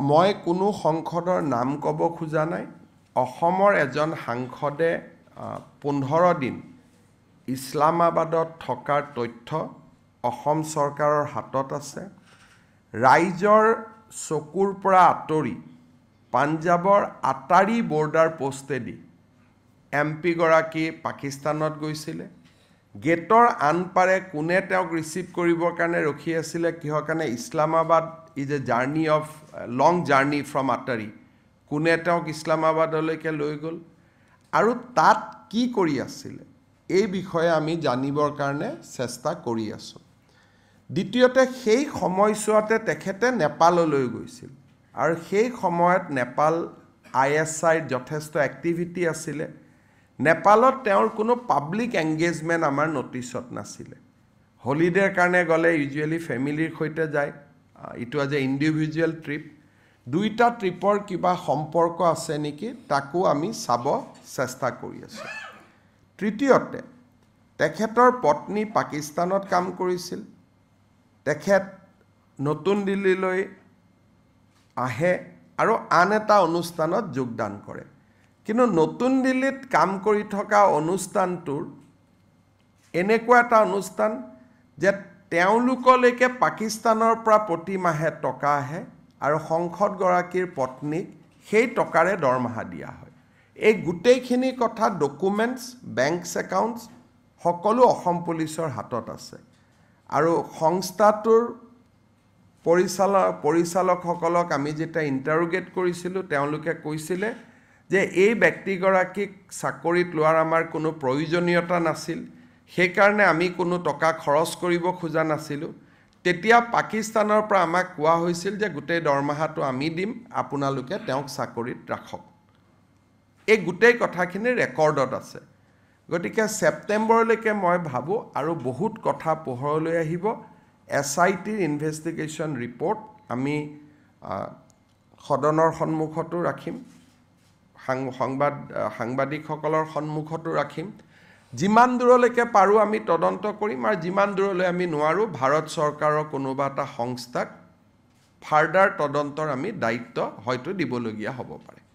মই কোনো সংসদৰ নাম ক'ব খোজা নাই অসমৰ এজন সাংসদে 15 দিন ইছলামাবাদত থকাৰ তথ্য অসম চৰকাৰৰ হাতত আছে ৰাইজৰ চকুৰ পৰা আঁতৰি পাঞ্জাবৰ আটাৰী বৰ্ডাৰ পোষ্টেদি এমপি গৰাকী পাকিস্তানত গৈছিলে গেটৰ আনপাৰে কোনে তেওঁক ৰিচিভ কৰিবৰ কাৰণে ৰখি আছিলে কিহৰ কাৰণে Islamabad is a journey of long journey from Attari কোনে তেওঁক ইছলামাবাদলৈকে লৈ গ'ল আৰু তাত কি কৰি আছিলে এই বিষয়ে আমি জানিবৰ কাৰণে চেষ্টা কৰি আছোঁ দ্বিতীয়তে সেই সময়ছোৱাতে তেখেতে নেপাললৈ গৈছিল আৰু সেই সময়ত নেপাল ISIৰ যথেষ্ট এক্টিভিটি আছিলে নেপালত তেওঁৰ কোনো পাব্লিক এংগেজমেণ্ট আমাৰ নটিছত নাছিলে হলিডেৰ কাৰণে গ'লে ইউজুৱেলি ফেমিলিৰ সৈতে যায় it was a individual trip দুইটা ট্ৰিপৰ কিবা সম্পৰ্ক আছে নেকি তাকো আমি চাব চেষ্টা কৰি আছোঁ তৃতীয়তে তেখেতৰ পত্নী পাকিস্তানত কাম কৰিছিল তেখেত নতুন দিল্লীলৈ আহে আৰু আন এটা অনুষ্ঠানত যোগদান কৰে কিন্তু নতুন দিল্লীত কাম কৰি থকা অনুষ্ঠানটোৰ এনেকুৱা এটা অনুষ্ঠান যে তেওঁলোকলৈকে পাকিস্তানৰ পৰা প্ৰতি মাহে টকা আহে আৰু সংসদগৰাকীৰ পত্নীক সেই টকাৰে দৰমহা দিয়া হয় এই গোটেইখিনি কথা ডকুমেণ্টছ বেংকছ একাউণ্টছ সকলো অসম পুলিচৰ হাতত আছে আৰু সংস্থাটোৰ পৰিচালকসকলক আমি যেতিয়া ইণ্টাৰোগেট কৰিছিলোঁ তেওঁলোকে কৈছিলে যে এই ব্যক্তিগৰাকীক চাকৰিত লোৱাৰ আমাৰ কোনো প্ৰয়োজনীয়তা নাছিল সেইকাৰণে আমি কোনো টকা খৰচ কৰিব খোজা নাছিলোঁ তেতিয়া পাকিস্তানৰ পৰা আমাক কোৱা হৈছিল যে গোটেই দৰমহাটো আমি দিম আপোনালোকে তেওঁক চাকৰিত ৰাখক এই গোটেই কথাখিনি ৰেকৰ্ডত আছে গতিকে ছেপ্টেম্বৰলৈকে মই ভাবোঁ আৰু বহুত কথা পোহৰলৈ আহিব SITৰ ইনভেষ্টিগেশ্যন ৰিপৰ্ট আমি সদনৰ সন্মুখতো ৰাখিম সাংবাদিকসকলৰ সন্মুখতো ৰাখিম যিমান দূৰলৈকে পাৰোঁ আমি তদন্ত কৰিম আৰু যিমান দূৰলৈ আমি নোৱাৰোঁ ভাৰত চৰকাৰৰ কোনোবা এটা সংস্থাক ফাৰ্ডাৰ তদন্তৰ আমি দায়িত্ব হয়তো দিবলগীয়া হ'ব পাৰে